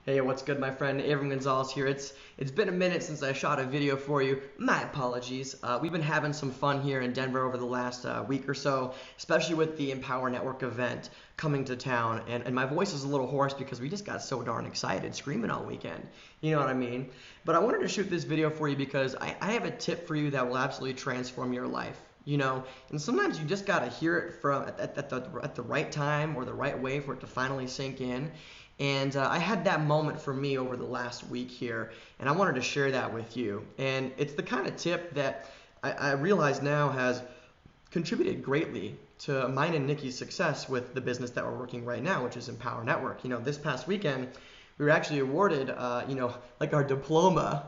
Hey, what's good, my friend? Avram Gonzales here. It's been a minute since I shot a video for you. My apologies. We've been having some fun here in Denver over the last week or so, especially with the Empower Network event coming to town. And my voice is a little hoarse because we just got so darn excited, screaming all weekend. You know what I mean? But I wanted to shoot this video for you because I have a tip for you that will absolutely transform your life. And sometimes you just gotta hear it from at the right time or the right way for it to finally sink in. And I had that moment for me over the last week here, and I wanted to share that with you. And it's the kind of tip that I realize now has contributed greatly to mine and Nikki's success with the business that we're working right now, which is Empower Network. This past weekend, we were actually awarded, like our diploma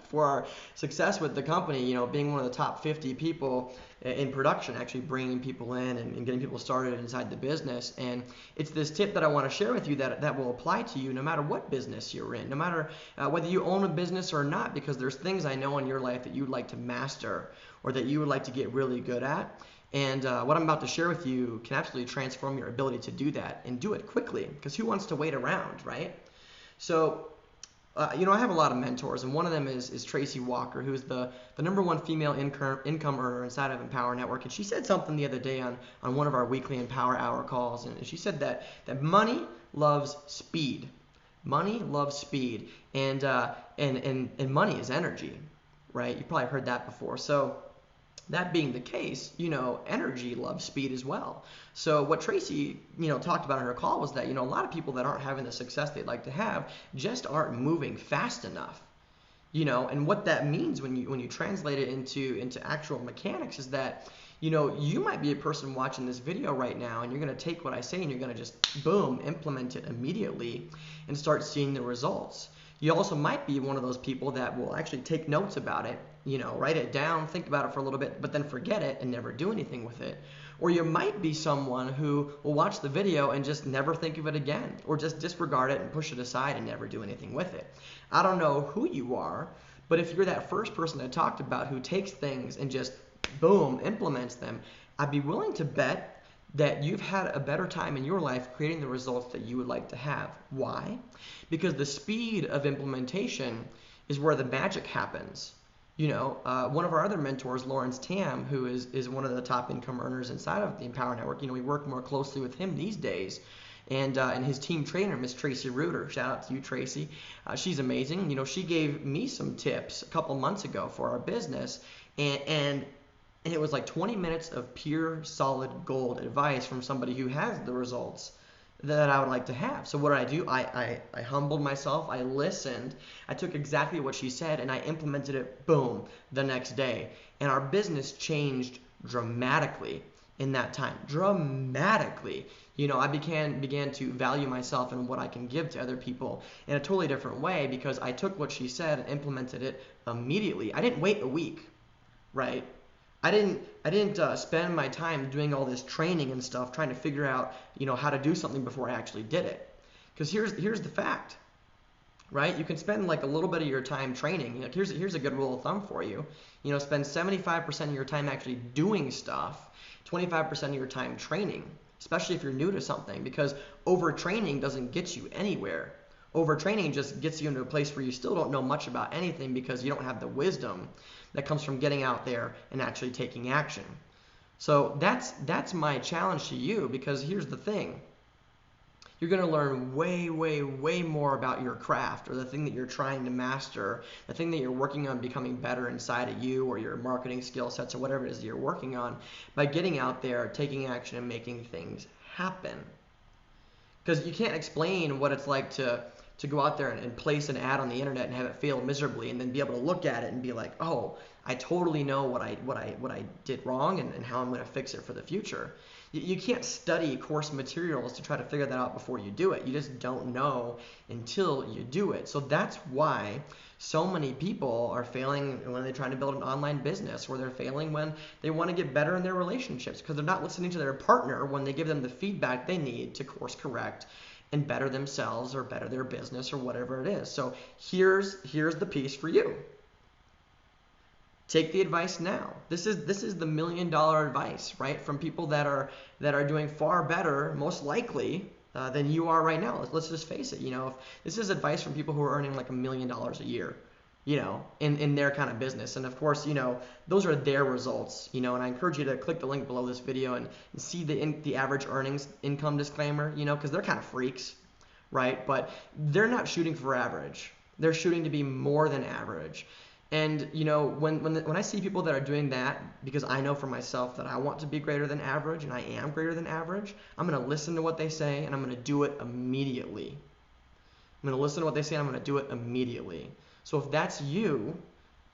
for our success with the company, being one of the top 50 people in production, actually bringing people in and getting people started inside the business. And it's this tip that I want to share with you that will apply to you no matter what business you're in, no matter whether you own a business or not, because there's things I know in your life that you would like to master or that you would like to get really good at. And what I'm about to share with you can absolutely transform your ability to do that and do it quickly, because who wants to wait around, right? So I have a lot of mentors, and one of them is Tracey Walker, who's the number one female income earner inside of Empower Network. And she said something the other day on one of our weekly Empower Hour calls, and she said that money loves speed. Money loves speed, and money is energy, right? You probably heard that before. So that being the case, energy loves speed as well. So what Tracey, talked about in her call was that, a lot of people that aren't having the success they'd like to have just aren't moving fast enough. And what that means when you translate it into actual mechanics is that, you might be a person watching this video right now, and you're going to take what I say and you're going to just, boom, implement it immediately and start seeing the results. You also might be one of those people that will actually take notes about it, write it down, think about it for a little bit, but then forget it and never do anything with it. Or you might be someone who will watch the video and just never think of it again, or just disregard it and push it aside and never do anything with it. I don't know who you are, but if you're that first person I talked about who takes things and just, boom, implements them, I'd be willing to bet that you've had a better time in your life creating the results that you would like to have. Why? Because the speed of implementation is where the magic happens. One of our other mentors, Lawrence Tam, who is one of the top income earners inside of the Empower Network, we work more closely with him these days. And his team trainer, Miss Tracey Reuter, shout out to you, Tracey. She's amazing. She gave me some tips a couple months ago for our business, and it was like 20 minutes of pure solid gold advice from somebody who has the results that I would like to have. So what did I do? I humbled myself. I listened. I took exactly what she said and I implemented it, boom, the next day. And our business changed dramatically in that time. Dramatically. I began to value myself and what I can give to other people in a totally different way, because I took what she said and implemented it immediately. I didn't wait a week, right? I didn't spend my time doing all this training and stuff trying to figure out, how to do something before I actually did it. Because here's the fact, right? You can spend like a little bit of your time training. Here's a good rule of thumb for you. Spend 75% of your time actually doing stuff, 25% of your time training, especially if you're new to something, because overtraining doesn't get you anywhere. Overtraining just gets you into a place where you still don't know much about anything because you don't have the wisdom that comes from getting out there and actually taking action. So that's my challenge to you, because here's the thing. You're going to learn way, way, way more about your craft, or the thing that you're trying to master, the thing that you're working on becoming better inside of you, or your marketing skill sets, or whatever it is that you're working on, by getting out there, taking action, and making things happen. Because you can't explain what it's like to go out there and place an ad on the internet and have it fail miserably, and then be able to look at it and be like, oh, I totally know what I did wrong and how I'm going to fix it for the future. You can't study course materials to try to figure that out before you do it. You just don't know until you do it. So that's why so many people are failing when they're trying to build an online business, or they're failing when they want to get better in their relationships, because they're not listening to their partner when they give them the feedback they need to course correct and better themselves or better their business or whatever it is. So here's the piece for you. Take the advice now. This is the $1 million advice, right? From people that are doing far better, most likely, than you are right now. Let's just face it. If this is advice from people who are earning like $1 million a year, in their kind of business. And of course, those are their results, and I encourage you to click the link below this video and see the average earnings income disclaimer, because they're kind of freaks, right? But they're not shooting for average. They're shooting to be more than average. And when I see people that are doing that, because I know for myself that I want to be greater than average, and I am greater than average, I'm going to listen to what they say, and I'm going to do it immediately. I'm going to listen to what they say, and I'm going to do it immediately. So if that's you,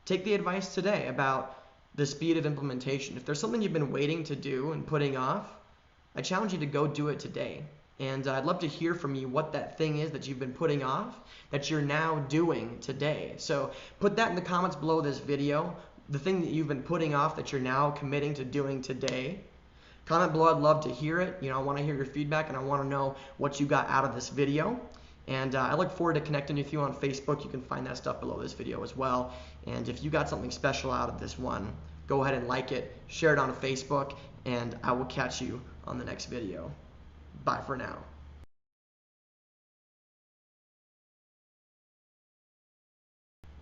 take the advice today about the speed of implementation. If there's something you've been waiting to do and putting off, I challenge you to go do it today. And I'd love to hear from you what that thing is that you've been putting off that you're now doing today. So put that in the comments below this video, the thing that you've been putting off that you're now committing to doing today. Comment below, I'd love to hear it. I want to hear your feedback, and I want to know what you got out of this video. And I look forward to connecting with you on Facebook. You can find that stuff below this video as well. And if you got something special out of this one, go ahead and like it, share it on Facebook, and I will catch you on the next video. Bye for now.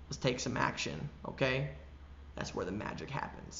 Let's take some action, okay? That's where the magic happens.